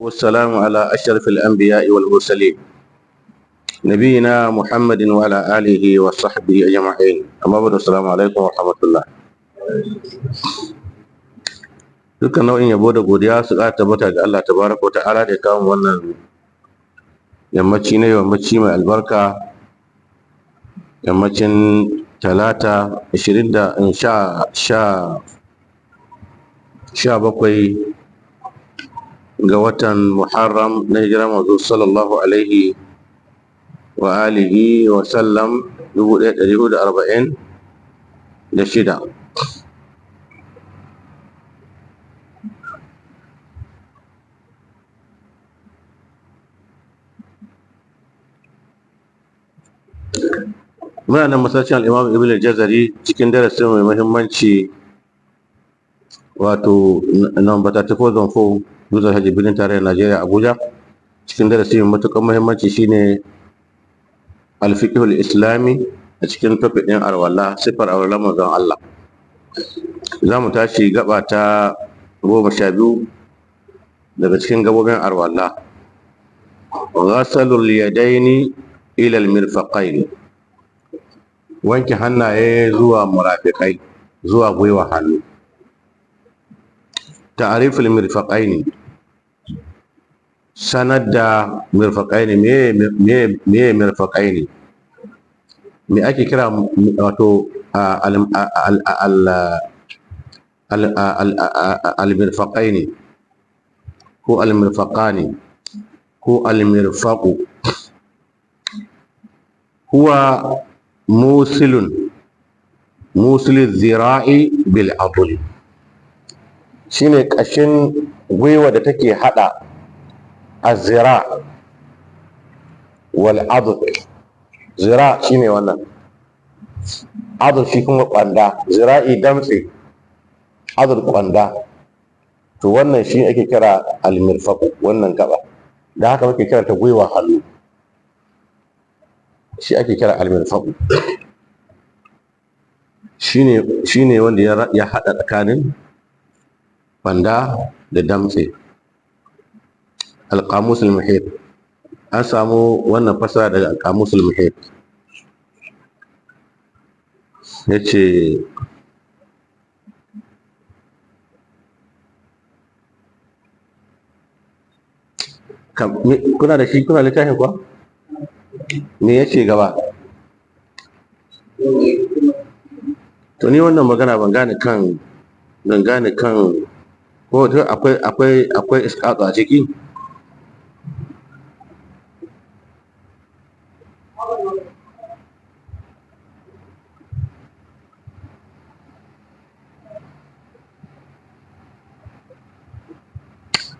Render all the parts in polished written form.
والسلام على أشرف الأنبياء والمرسلين نبينا محمد وعلى آله وصحبه أجمعين أما بعد السلام عليكم ورحمة الله. dukkan nau'in yabo da godiya su ƙara tabbata ga Allah tabaraka wa ta'ala da ya kawo wannan yammaci mai albarka, yammacin talata 17 ga watan Muharram na hijirar manzo sallallahu alaihi wa alihi wa sallam 1446. Muna nan masallacin al-Imam Ibn al-Jazari cikin darasin mai muhimmanci wato number 34 zone 4 Dutsen Hajji birnin tarayyar Najeriya Abuja. Cikin darasi mai matuƙar muhimmanci shine al-fiqhul islami a cikin topic ɗin arwala, sifar arwala manzon Allah. Za mu tashi gaba ta 12 daga cikin gabobin arwala. Ghasalul yadaini ila al-mirfaqaini, wanke hannaye zuwa murafiqai, zuwa gwiwa hannu. Ta'riful mirfaqaini, sanar da mirfaqaini, me mirfaqaini, me ake kira wato al-mirfaqaini ko al-mirfaqani ko al-mirfaqu. Huwa musilul zira'i bil adli, shine kashin gwiwa da take hada az-zira wal adl. Zira shine wannan, adl shi kuma kwanda, zira'i damtse, adl kwanda. To wannan shi ake kira al-mirfaqu, wannan gaba da haka muke kira ta gwiwa hannu, shi ake kira al-mirfaqu. shine wanda ya hada tsakanin kwanda da damtse. Al-qamus al-muhit, an samu wannan fasara daga al-qamus al-muhit. Yace kuna da shi, kuna littafin kuwa? Me yace gaba? To ni wannan magana ban gane kan ko akwai isqatu a ciki.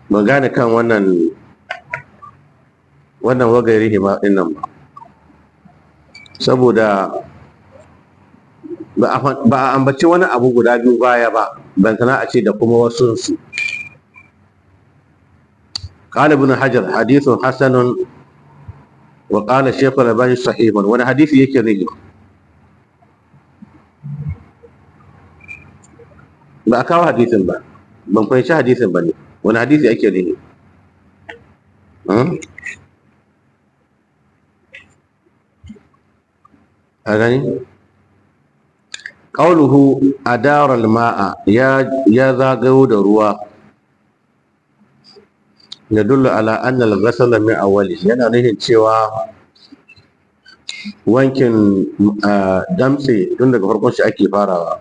Ban gane kan wannan wagairi hima din nan ba, saboda ba a ambaci wani abu guda biyu baya ba, ban sana a ce da kuma wasu su. قال ابن حجر حديث حسن وقال الشيخ الألباني صحيح. wani hadisi yake ne? ba a kawo hadisin ba, ban fahimci hadisin ba ne. wani hadisi ake ne? a gani ƙauluhu adara al-ma'a, ya zagayo da ruwa. yadullu ala anna al-ghasala min awwali, yana nufin cewa wankin damtse tun daga farkon shi ake farawa.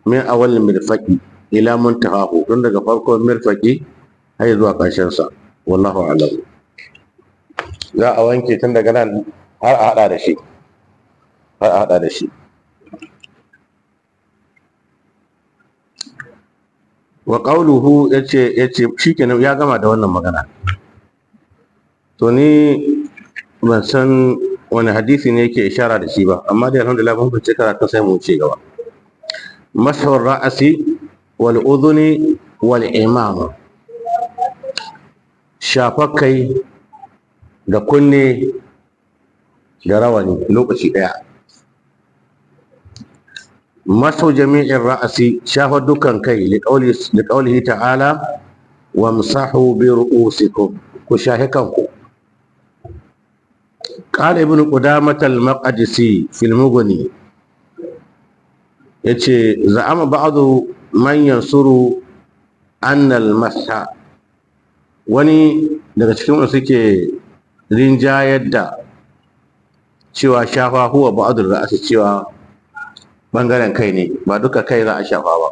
min awwal mirfaqi ila muntahahu, tun daga farkon mirfaqi har zuwa ƙarshen sa. wallahu a'lam. za a wanke tun daga nan har a hada da shi. wa qawluhu, yace shikenan ya gama da wannan magana. To ni ban san wani hadisi ne yake ishara da shi ba, amma dai alhamdulillah mun fice karatu sai mu ci gaba. Mashu ra'asi wal udhuni wal imam, shafar kai da kunne da rawani lokaci daya. masu jami'in ra'asi, shafa dukkan kai, liƙaulihi ta'ala wamsahu bi ru'usikum, ku shahi kanku. Qala ibn Qudamah al-Maqdisi fil Mughni, yace za'ama ba'du man yansuru anna al-masha, wani daga cikin wanda suke rinjayar da cewa shafa huwa ba'dur ra'si, cewa bangaren kai ne, ba duka kai za a shafa ba.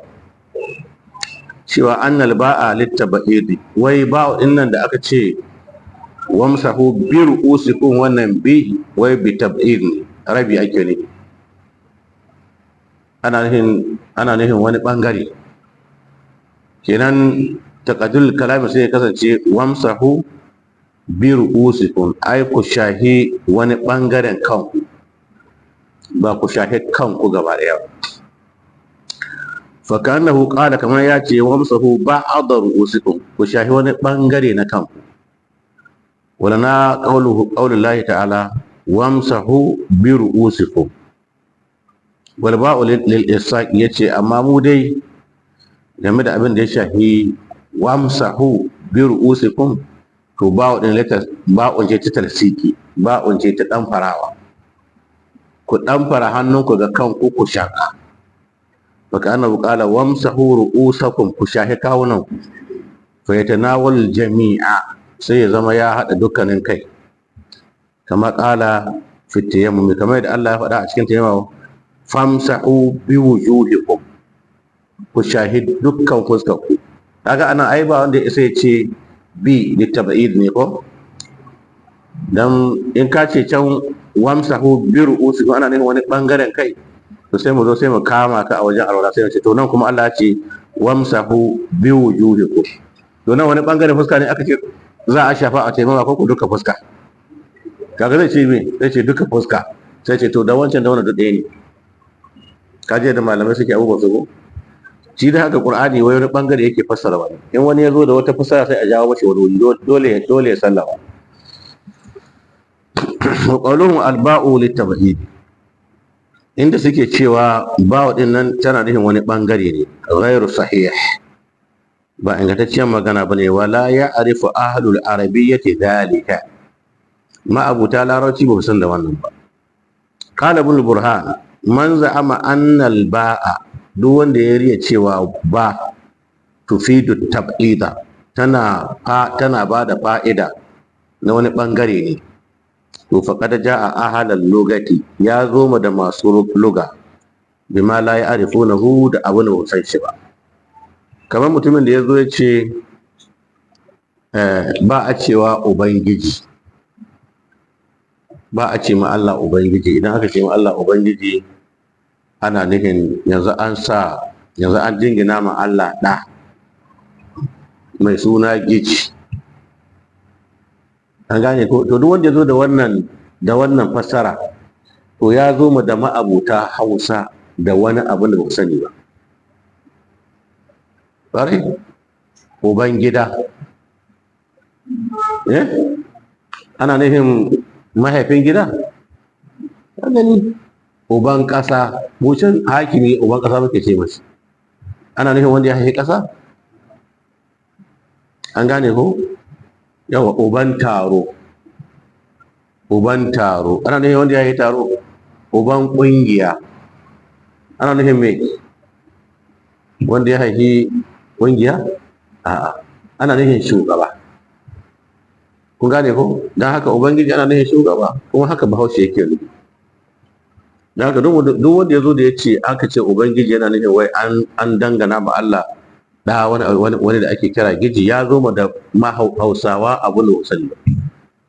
Cewa annal ba'a littaba'idi, wai ba'u din nan da aka ce wamsahu bi ru'usikum, wannan bi wai bi tab'id ne, rabi ake ne, ana nufin wani bangare. Kenan taqaddul kalami sai ya kasance wamsahu bi ru'usikum, ai ku shahi wani bangaren kanku, ba ku shahi kanku gaba daya. Fa kanahu qala, kamar ya ce wamsahu ba'da ru'usikum, ku shahi wani bangare na kanku. Wala na qaulullahi ta'ala wamsahu bi ru'usikum, wal ba'u lil isaq, yace amma mu dai game da abin da ya shahi wamsahu bi ru'usikum, to ba'u din ba'un ce ta talsiki, ba'un ce ta dan farawa, ku dan fara hannunku ga kanku ku shaka. Baka annabi qala wamsahu ru'usakum, ku shahi kawunan ku. Fa yatanawal jami'a, sai ya zama ya hada dukkanin kai. Kama qala fi tayammum, kamar yadda Allah ya faɗa a cikin tayammum, famsahu bi wujuhikum, ku shahi dukkan fuskar ku. Kaga anan ai ba wanda sai ya ce bi litab'id ne ko, dan in ka ce can wamsahu bi ru'usikum ana nufin wani bangaren kai, to sai mu zo sai mu kama ka a wajen alwala, sai mu ce to nan kuma Allah ya ce wamsahu bi wujuhikum, to nan wani bangaren fuska ne aka ce za a shafa a taimama ko duka fuska. Kaga zai ce me, zai ce duka fuska, sai ce to da wancan da wannan duk ɗaya ne. Kaje da malamai suke abubuwan su ko, shi da haka Qur'ani wai wani bangare yake fassara wani, in wani ya zo da wata fassara sai a jawo mashi wani wuri, dole ya sallama. Wa qawluhum alba'u litab'id, inda suke cewa ba'u din nan tana nufin wani bangare ne, ghairu sahih, ba ingantacciyar magana bane. Wala ya'rifu ahlul arabiyyati dhalika, ma abuta larabci ba san da wannan ba. Qala ibn burhan, man za'ama anna al-ba'a, duk wanda ya riya cewa ba tufidu tab'ida, tana ba da fa'ida na wani bangare ne, to faqad ja'a ahlal lugati, ya zo mu da masu luga, bima la ya'rifunahu, da abin da ba san shi ba. Kamar mutumin da ya zo ya ce ba a cewa ubangiji, ba a ce ma Allah ubangiji. Idan aka ce ma Allah ubangiji, ana nufin yanzu an jingina ma Allah ɗa mai suna Giji. An gane ko? To duk wanda ya zo da wannan fassara, to ya zo mu da ma'abuta Hausa da wani abin da ba ku sani ba. Ƙwarai, ubangida, ana nufin mahaifin gida. Ka gani, uban ƙasa, mucin hakimi uban ƙasa muke ce mashi, ana nufin wanda ya haifi ƙasa. An gane ko? Yawa, uban taro, ana nufin wanda ya haifi taro. Uban ƙungiya, ana nufin me, wanda ya haifi ƙungiya. A'a, ana nufin shugaba. Kun gane ko? Don haka ubangiji ana nufin shugaba, kuma haka bahaushe yake nufi. Da haka duk wanda ya zo da ya ce aka ce ubangiji yana nufin wai an dangana ma Allah da wani da ake kira giji, ya zo ma da Hausawa abu da wasani.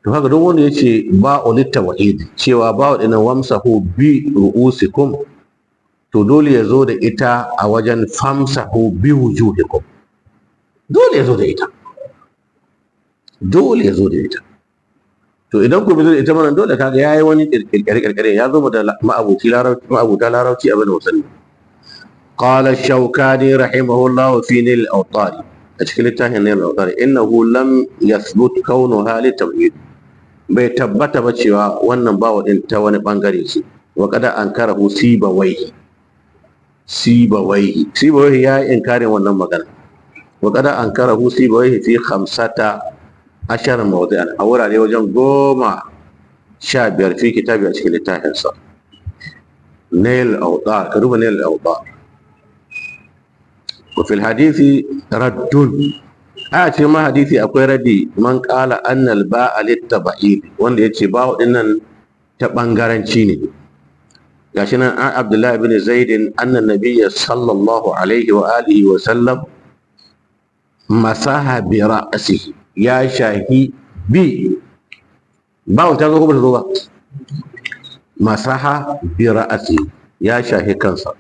To haka duk wanda ya ce ba ulitta wa'id, cewa ba wa wamsahu bi ru'usikum, to dole ya zo da ita a wajen famsahu bi wujuhikum, dole ya zo da ita, dole ya zo da ita. To idan ku bi da ita mana, dole kaga yayi wani kirkire, ya zo da ma'abuta larabci abin da wasani. Qala Shawkani rahimahullahu fi Nail al-Awtari, a cikin littafin Nail al-Awtari, innahu lam yathbut kaunuha li tab'id, bai tabbata ba cewa wannan bawa din ta wani bangare ce. Wa kada ankarahu Sibawayhi ya yi inkarin wannan magana. wa qad ankarahu sibawayhi fi 15 mawdi'an, a wurare wajen 15 fi kitabi a cikin littafinsa nail al-awtar. ka duba nail al-awtar. wa fil hadisi raddun, a cikin ma hadisi akwai raddi man qala anna al-ba'a lit-tab'id, wanda yace ba'u dinnan ta bangaranci ne. gashi nan an Abdullahi bin Zaidin anna nabiyya sallallahu alaihi wa alihi wa sallam masaha bi ra'sihi, ya shahi bi ba'u ta zo ko ba ta zo ba, masaha bi ra'sihi, ya shahi kansa.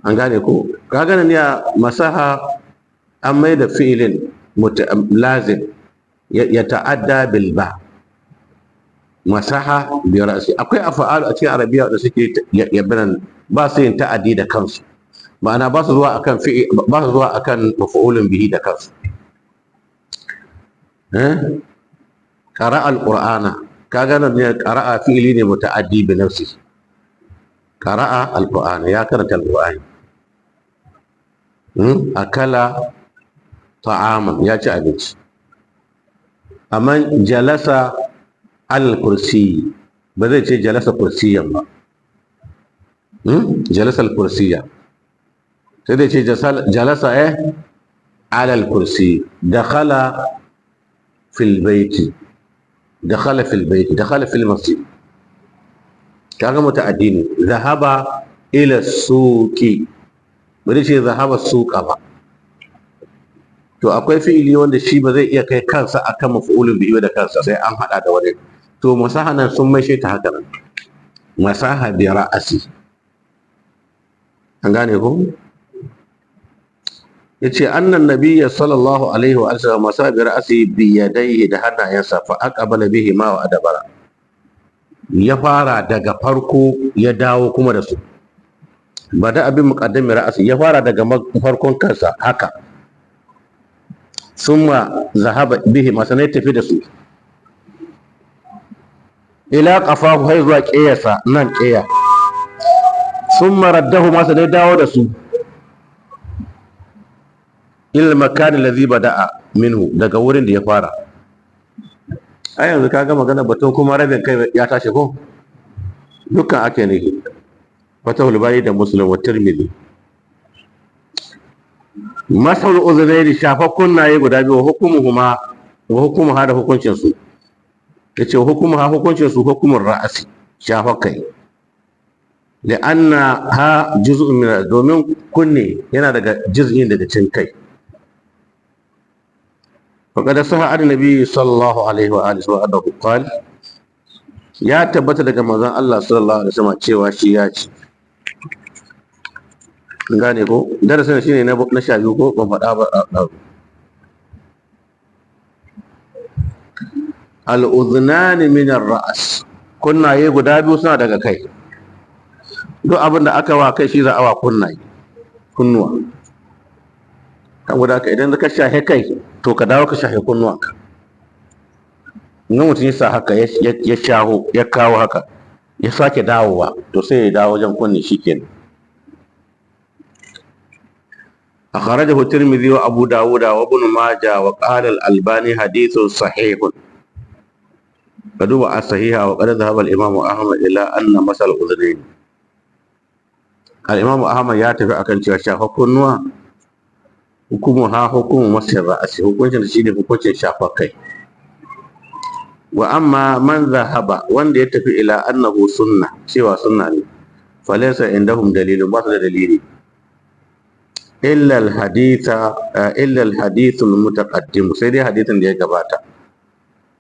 an gane ko, ka gane ne masaha an mai da fi'ilin lazim ya ta'adda bil ba, masaha bi ra'si. akwai af'alu a cikin arabiya da suke yabinan ba su yin ta'addi da kansu, ma'ana ba su zuwa akan fi'il, ba su zuwa akan maf'ulun bihi da kansu. qara'a al-qur'ana, kaga nan ne qara'a fi'ili ne muta'addi bi nafsi. qara'a al-qur'ana, ya karanta al-qur'ani. akala ta'aman, ya ci abinci. amma jalasa al-kursi, ba zai ce jalasa kursiyan ba. jalasa al-kursiya, sai dai ce jalasa alal kursi. dakhala fil baiti, dakhala fil baiti, dakhala fil masjid, kaga muta'addi ne. zahaba ila suqi, ba zai ce zahaba suqa ba. to akwai fi'ili wanda shi ba zai iya kai kansa akan maf'ulun bihi da kansa, sai an hada da wani. to masaha nan sun maishe ta haka nan, masaha bi ra'asi. an gane ko, yace annan nabiyya sallallahu alaihi wa sallam masaha bi ra'asi bi yadayhi, da hannayensa. fa aqbala bihi ma wa adbara, ya fara daga farko ya dawo kuma da su. bada abin muqaddami ra'asi, ya fara daga farkon kansa haka. summa zahaba bihi, masanai tafi da su ila qafahu, hay zuwa qiyasa nan qiya. summa raddahu, masanai dawo da su ila makan alladhi bada'a minhu, daga wurin da ya fara. ai yanzu kaga magana batun kuma rabin kai ya tashi ko, dukkan ake ne. fatahul bari da muslim wa tirmidhi. masal uzunaini, shafa kunnaye guda biyu. hukumuhuma, wa hukumuha, da hukuncin su. yace hukumuha, hukuncin su hukumur ra'asi, shafa kai. li'anna ha juz'un min, domin kunne yana daga juz'in daga cin kai. faqad sahha an-nabi sallallahu alaihi wa alihi wa sallam qala, ya tabbata daga manzon Allah sallallahu alaihi wasallam cewa shi ya ce. gane ko, darasin shine na 12 ko ban faɗa ba. al-udhnani min ar-ra's, kunnaye guda biyu suna daga kai. duk abin da aka wa kai shi za a wa kunnaye, kunnuwa. saboda haka idan ka shahe kai, to ka dawo ka shahe kunnuwanka. in mutum ya sa haka ya shaho, ya kawo haka, ya sake dawowa, to sai ya dawo wajen kunne, shikenan. أخرجه الترمذي وأبو داود وابن ماجه وقال الألباني حديث صحيح. فدوب الصحيح. وقد ذهب الإمام أحمد إلى أن مسألة الأذنين، الإمام أحمد يعتبر أكن شافا كنوا حكمها حكم مسح الرأس، حكم شيء حكم شافا كي. وأما من ذهب وان يتفي إلى أنه سنة، سوى سنة، فليس عندهم دليل، ما دليل إلا الحديث المتقدم، سيدي حديث اللي جباتا.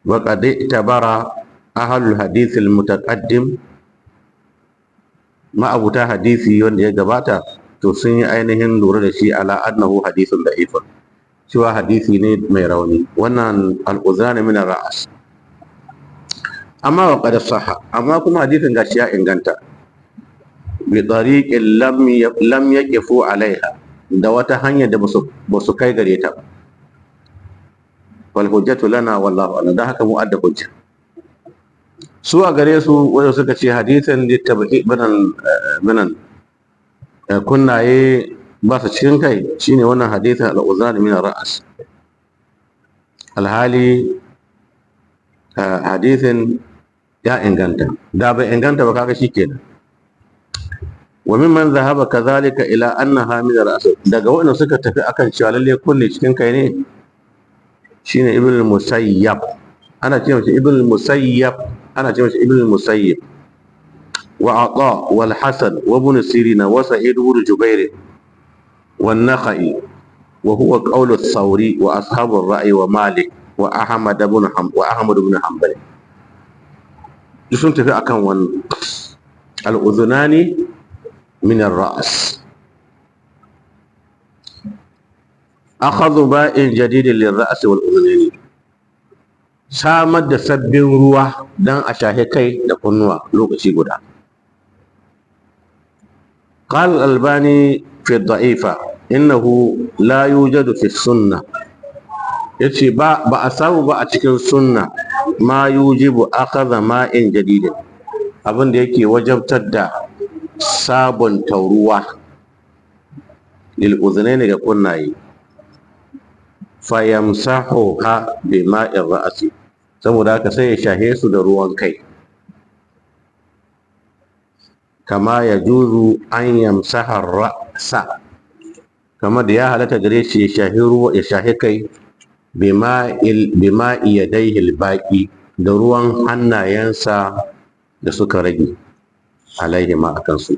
وقد اعتبر أهل الحديث المتقدم ما أبوتا حديثي اللي جباتا، تسني أينهن دور شيء على أنه حديث ضعيف، سوى حديثي نيد ميروني، وأن الأذان من الرأس. أما وقد صح، أما كما حديث غشيا إنغانتا بطريق لم يقفوا عليها، da wata hanyar da ba su kai gare ta. wal hujjatu lana wallahu a'lam, da haka mu adda hujja. su a gare su wanda suka ce hadisin littabi banan kunnaye ba su cikin kai shine wannan hadisin al-uzan min ar-ra's. Alhali hadisin ya inganta, da bai inganta ba kaga shikenan. Wa mimman zahaba kadhalika ila annaha min ar-ra's, daga wanda suka tafi akan cewa lalle kunne cikin kai ne shine ibn al-musayyab, ana ce masa ibn al-musayyab, ana ce masa ibn al-musayyib wa ata wal hasan wa ibn sirin wa sa'id ibn jubair wa an-nakhai wa huwa qawl ath-thawri wa ashab ar-ra'i wa malik wa ahmad ibn hanbal. Sun tafi akan wannan al-udhunani min ar-ra's. akhadhu ba'in jadidin lirra's wal udhunaini, samar da sabbin ruwa dan a shahe kai da kunnuwa lokaci guda. قال الألباني في الضعيفة إنه لا يوجد في السنة، yace ba a samu ba a cikin sunna ma yujibu akhadha ma'in jadidin, abin da yake wajabtar da sabon ruwa lil udhunaini ga kunnaye, fayamsahuha bi ma'ir ra'si, saboda haka sai ya shahe su da ruwan kai, kama ya juzu an yamsaha ra'sa, kama da ya halatta gare shi ya shahe ruwa, ya shahe kai bi ma'i yadayhi al-baqi, da ruwan hannayensa da suka rage, alaihi ma akan su,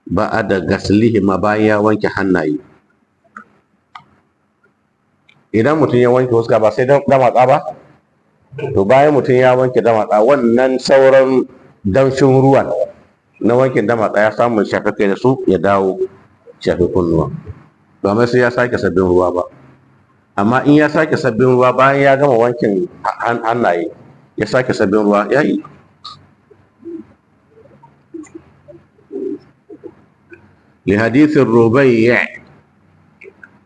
ba'da gaslihi ma bayan ya wanke hannaye. Idan mutum ya wanke huska ba sai damatsa ba, to bayan mutum ya wanke damatsa, wannan sauran damshin ruwan na wankin damatsa ya samu shafe kai da su, ya dawo shafe kunnuwa, ba mai sai ya sake sabbin ruwa ba. Amma in ya sake sabbin ruwa bayan ya gama wankin hannaye, ya sake sabbin ruwa, ya yi. لحديث الربيع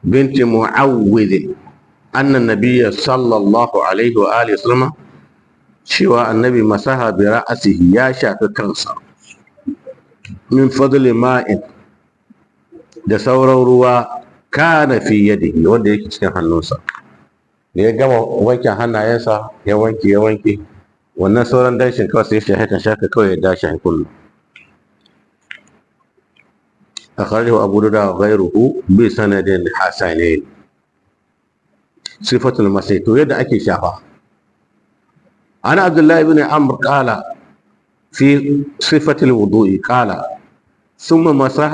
بنت معوذ أن النبي صلى الله عليه وآله وسلم شوى النبي مسح برأسه يا شاف كنسا من فضل ماء da sauran ruwa kana fi yadihi, wanda yake cikin hannunsa. Da ya gama wankin hannayensa, ya wanke wannan sauran danshin kawai sai ya shaka kawai ya dashi kullu. akhrajahu abu dawud wa ghayruhu bi sanadin hasanin. sifatul masih, to yadda ake shafa. ana abdullahi ibn amr qala fi sifatil wudu'i qala ثم مسح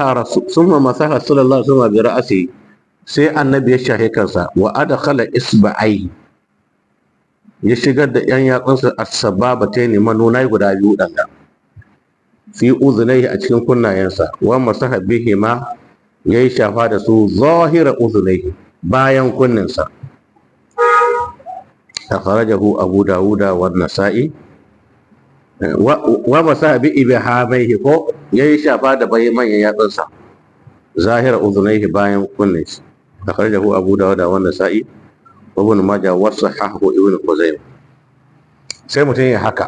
صلى الله عليه وسلم برأسه، sai annabi ya shahe kansa, wa adkhala isba'ai, ya shigar da yan yatsunsa as-sababatayn manunai guda biyu danga fi udhunayhi a cikin kunnayensa, wa masaha bihima, yayi shafa da su zahira udhunayhi bayan kunninsa. akhrajahu abu dawuda wa nasa'i. wa masaha bi ibhamaihi, ko yayi shafa da bayan manyan yatsunsa zahira udhunayhi bayan kunninsa. akhrajahu abu dawud wa nasa'i wa ibn majah wa sahahu ibn khuzaimah. sai mutum ya haka,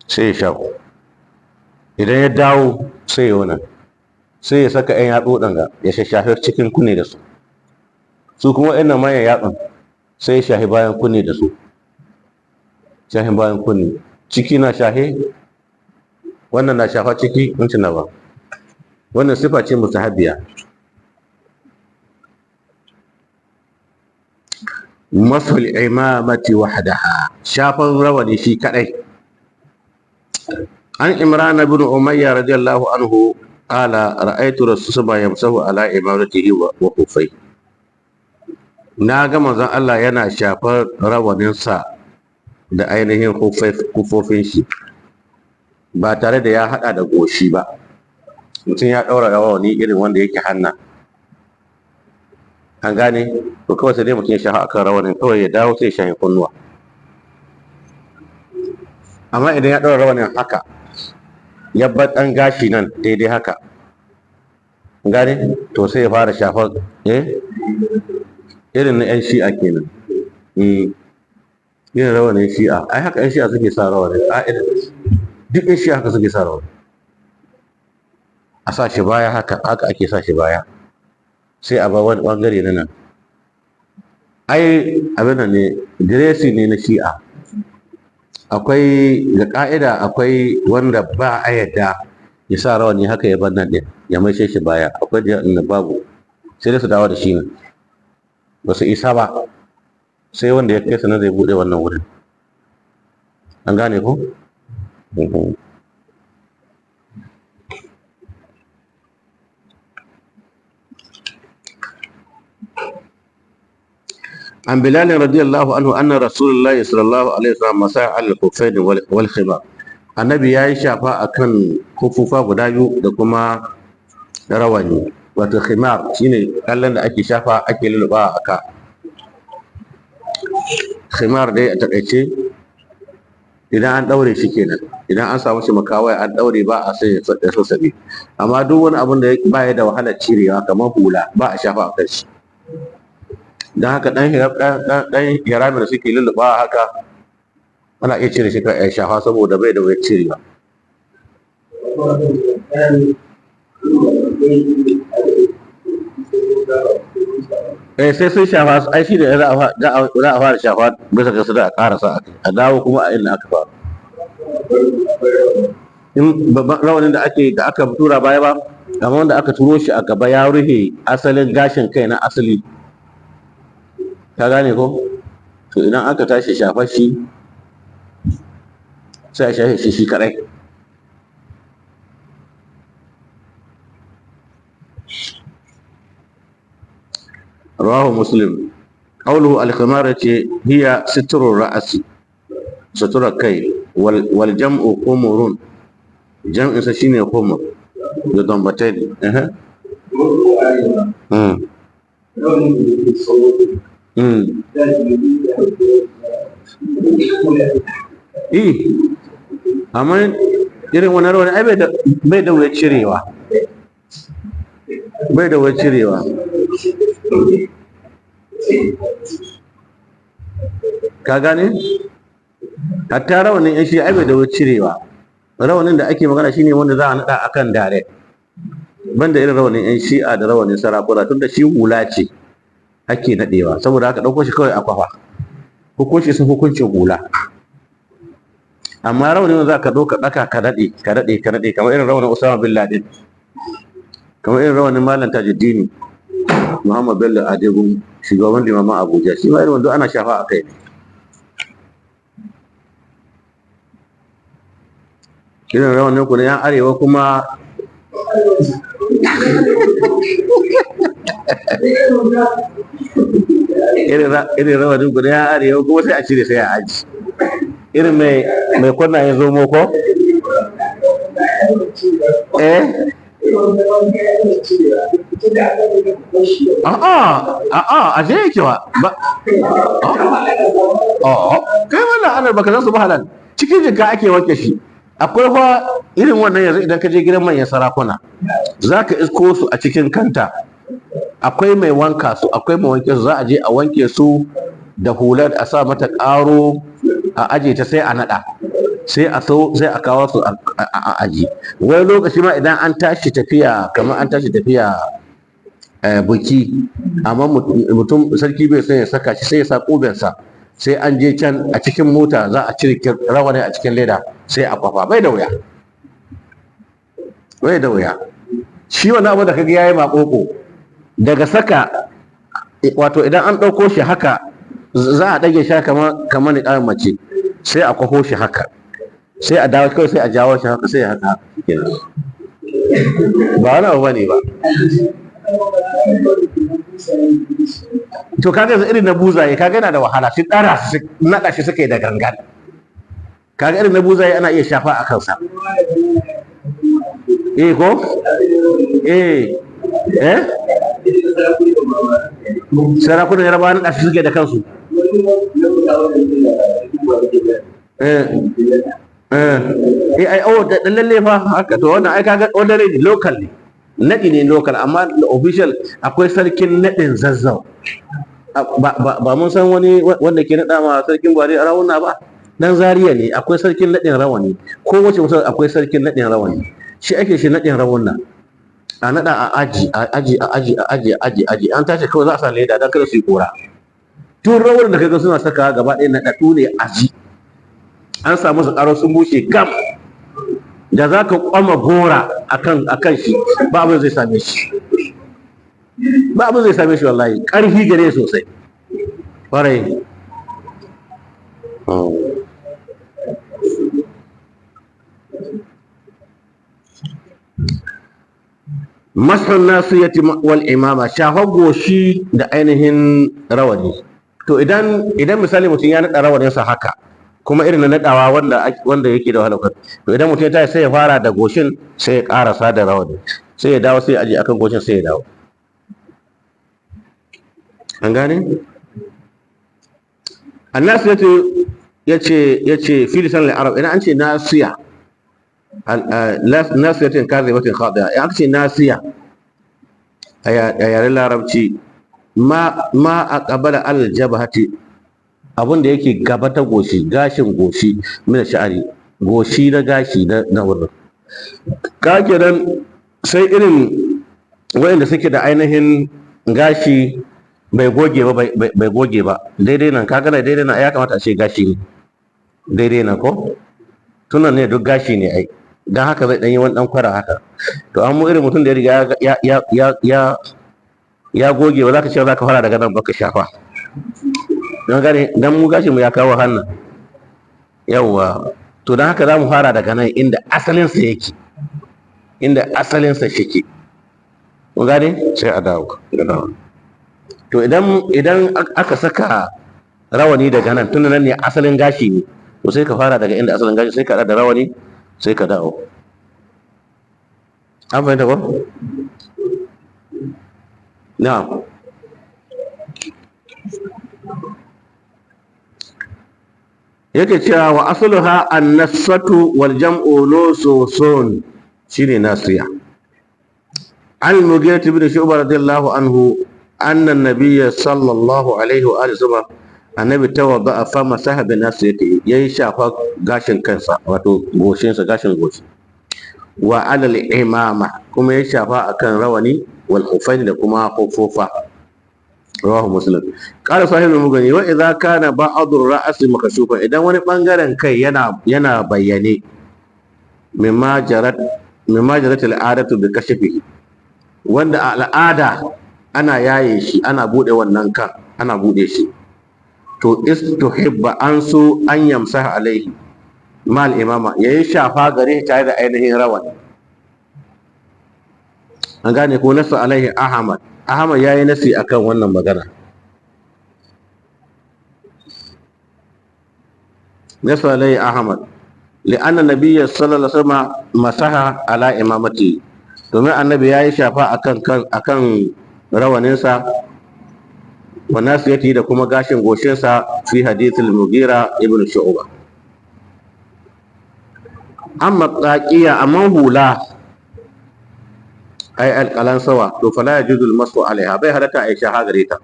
sai ya shafa, idan ya dawo sai ya wannan, sai ya saka yan yatsu danga ya shafe cikin kunne da su kuma ɗan manyan yatsun sai ya shafe bayan kunne da su, shahin bayan kunne, ciki na shahe, wannan na shafa ciki, wancan na ba. Wannan sifa ce mustahabbiya. masul imamati wahdaha, shafan rawani shi kadai. an imran ibn umayya radiyallahu anhu qala ra'aytu rasulullah yamsahu ala imamatihi wa khuffai, na ga manzon Allah yana shafar rawaninsa da ainihin kufofin shi, ba tare da ya hada da goshi ba. Mutum ya daura rawani irin wanda yake hanna, an gane, to kawai sai dai mutum ya shafa akan rawanin, kawai ya dawo sai ya shafi kunnuwa. Amma idan ya daura rawanin haka, ya bar dan gashi nan daidai haka, an gane, to sai ya fara shafar irin na yan shi'a kenan. Yin rawanin shi'a, ai haka yan shi'a suke sa rawanin ƙa'ida, duk yan shi'a haka suke sa rawanin, a sa shi baya haka ake sa shi baya, sai a ba wani bangare na nan. Ai abin nan ne, diresi ne na shi'a. Akwai ga ka'ida akwai wanda ba a yadda ya sa rawani haka ya bar nan din ya maishe shi baya, akwai da babu, sai dai su dawo da shi ne, ba su isa ba, sai wanda ya kai sanar zai bude wannan wurin. An gane ko? عن بلال رضي الله عنه أن رسول الله صلى الله عليه وسلم مسح على الخفين والخمار. النبي ya yi shafa akan kufufa guda biyu da kuma rawani, wato khimar shine kallon da ake shafa ake lulluɓa a ka. Khimar dai a takaice idan an daure shi kenan, idan an samu shi makawai an daure ba a sai ya sassabe, amma duk wani abin da ba ya da wahalar cirewa kamar hula ba a shafa a kan shi. Don haka ɗan hiramin da suke lulluɓa haka ana iya cire shi ya shafa saboda bai da wuyar cirewa. Sai sun shafa, ai shi da za a fara shafa bisa ga su da a karasa a dawo kuma a inda aka fara. In babban rawanin da aka tura baya ba, amma wanda aka turo shi a gaba ya rufe asalin gashin kai na asali. Ka gane ko? To idan aka tashi shafa shi sai a shafe shi kadai. Rawahu Muslim. Qawluhu al-khimar ce hiya sitrur ra'si, suturar kai, wal jam'u qumurun, jam'in sa shine qumur da dambatai. Amma irin wani rawani ai bai da wuyar cirewa, ka gane? Hatta rawanin yan shi ai bai da wuyar cirewa. Rawanin da ake magana shine wanda za a naɗa akan dare, banda irin rawanin yan shi'a da rawanin sarakuna, tunda shi hula ce ake naɗewa, saboda haka ɗauko shi kawai a kwafa, hukunci sun hukuncin hula. Amma rawanin za ka ɗauka ɗaka ka naɗe kamar irin rawanin Usama bin Laden, kamar irin rawanin Malam Tajuddini Muhammad Bello Adegun, shugaban limaman Abuja, shi ma irin wanda ana shafa a kai. Irin rawanin ku na yan arewa kuma irin rawanin ku na yan arewa kuma sai a cire sai a aji. Irin mai kwanna ya zomo ko? A je yake wa ba. Kai wannan anar baka san su ba halal. Cikin jinka ake wanke shi. Akwai fa irin wannan yanzu idan ka je gidan manyan sarakuna za ka isko su a cikin kanta. Akwai mai wanka su, akwai mai wanke su, za a je a wanke su da hular a sa mata ƙaro a aje ta sai a naɗa, sai a kawo su a aji. Wani lokaci ma idan an tashi tafiya, kamar an tashi tafiya buki, amma mutum sarki bai sai ya saka shi, sai ya sa ƙubensa, sai an je can a cikin mota za a cire rawani a cikin leda sai a kwafa. Bai da wuya. Shi wannan abu da kaga yayi makoko daga saka, wato idan an ɗauko shi haka za a ɗage shi kamar ni ɗan mace, sai a kwafo shi haka, sai a dawo kawai sai a jawo shi haka, sai haka kenan. Ba wani abu bane ba. To kaga yanzu irin na buzaye kaga yana da wahala, shi ɗara su naɗa shi suka yi da gangan. Kaga irin na buzaye ana iya shafa a kansa. Ko? Sarakunan Yarabawa naɗa shi suke da kansu. Da lalle fa haka, to wannan ai kaga ordinary local ne, naɗi ne local, amma official akwai sarkin naɗin Zazzau. Ba mun san wani wanda ke naɗa ma sarkin Buhari a rawuna ba? Dan Zaria ne, akwai sarkin naɗin rawani, ko wace mutum akwai sarkin naɗin rawani, shi ake shi naɗin rawuna. a naɗa a aji an tashi kawai za a sa leda don kada su yi kora. Tun rawar da kaga suna saka gaba ɗaya naɗaɗɗu ne aji, an samu su ƙaro sun bushe gam, da za ka kwama gora akan shi ba abin zai same shi, ba abin zai same shi wallahi, ƙarfi gare sosai ƙwarai. Mashun nasiyati wal imama, shafa goshi da ainihin rawani. To idan misali mutum ya naɗa rawaninsa haka, kuma irin na naɗawa wanda yake da wahalar, to idan mutum ya tashi sai ya fara da goshin, sai ya ƙarasa da rawani, sai ya dawo sai ya aje akan goshin sai ya dawo. An gane? Annasiyatu yace fi lisan al-arab, idan an ce nasiya nasiyatin kazibatin khadi'a, in aka ce nasiya a yaren larabci ma a qabala al-jabhati, abin da yake gaba ta goshi, gashin goshi, mina sha'ari, goshi na gashi na wurin. Ka kenan sai irin wayanda suke da ainihin gashi bai goge ba daidai nan, kaga na daidai nan ya kamata a ce gashi ne daidai nan ko tunan ne, duk gashi ne ai, dan haka zai dan yi wani dan kwara haka. To an mu irin mutum da ya riga ya goge, ba za ka ce za ka fara daga nan ba ka shafa, don gane dan mu gashi mu ya kawo hannun yawwa. To dan haka za mu fara daga nan inda asalinsa yake, inda asalinsa shike, mun gane, sai a dawo. To idan aka saka rawani daga nan, tun nan ne asalin gashi ne, to sai ka fara daga inda asalin gashi, sai ka da rawani sai ka dawo. An fahimta ba? Na'am. Yake cewa wa asluha an-nasatu wal jam'u nususun, shine nasiya. Al-Mughirah ibn Shu'bah radiyallahu anhu anna an-nabiyya sallallahu alaihi wa alihi wasallam, annabi tawadda fa masaha bi nasiyati, yayi shafa gashin kansa, wato goshinsa, gashin goshi, wa alal imama, kuma ya shafa akan rawani, wal khufaini, da kuma khufufa. Rawahu Muslim. Qala sahibul Mughni, wa idza kana ba'du ar-ra'si makashufan, idan wani bangaren kai yana bayyane, mimma jarat al-'adatu bi kashfihi, wanda al'ada ana yaye shi, ana bude wannan kan, ana bude shi, to istuhibba, an so an yamsaha alaihi mal imama, yayi shafa gare tare da ainihin rawani. An gane ko? Nasu alaihi Ahmad yayi nasi akan wannan magana. Nasu alaihi Ahmad li'anna nabiyya sallallahu alaihi wasallam masaha ala imamati, domin annabi yayi shafa akan rawaninsa, wa nasiyati, da kuma gashin goshinsa, fi hadithul Mughira ibn Shu'bah. Amma taqiya, amma hula, ai alqalan sawa, to fala yajuzu al-masu alaiha, bai halatta ai shaha gare ta.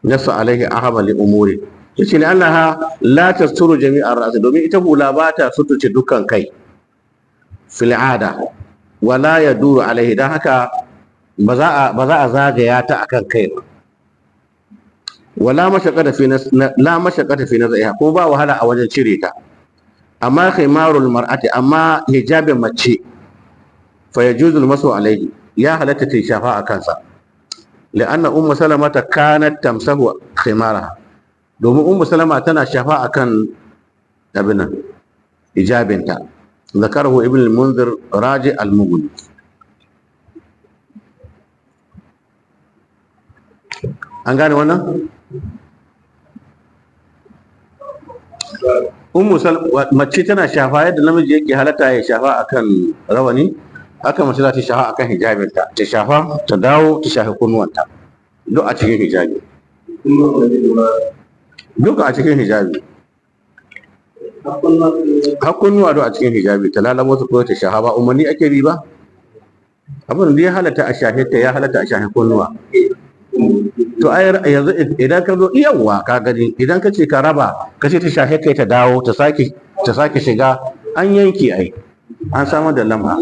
Nasu alaihi ahmad li umuri, yace ne annaha la tasturu jami'ar ra's, domin ita hula ba ta sutuce dukkan kai, fil ada wala yaduru alaihi, dan haka ba za a zagaya ta akan kai ba. Wala mashaqqata fi nazaiha, ko ba wahala a wajen cire ta. Amma khimarul mar'ati, amma hijabin mace, fa yajuzu al-masu alayhi, ya halatta ta shafa a kansa. Li'anna ummu salama kanat tamsahu khimaraha, domin ummu salama tana shafa akan abinan hijabinta. Zakarahu ibn al-Munzir raji al-Mughni. An gane wannan? Mace tana shafa yadda namiji yake halatta ya shafa akan rawani, haka mace za ta shafa akan hijabinta, ta shafa ta dawo ta shafi kunnuwanta, duk a cikin hijabi, duk a cikin hijabi, har kunnuwa duk a cikin hijabi, ta lalabo su ko ta shafa, ba umarni ake bi ba. Abin da ya halatta a shafe ta, ya halatta a shafe kunnuwa. To ai yanzu idan ka zo iyawa ka gani, idan ka ce ka raba, ka ce ta shafe kai ta dawo ta sake shiga, an yanke ai, an samar da lamba.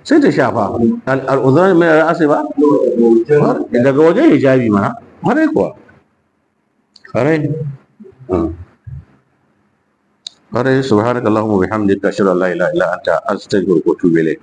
sai ta shafa al'uzuran mai ra'asi ba daga wajen hijabi ma kwarai kuwa kwarai kwarai subhanakallahumma bihamdika ashhadu an la ilaha illa anta astaghfiruka wa atubu ilayk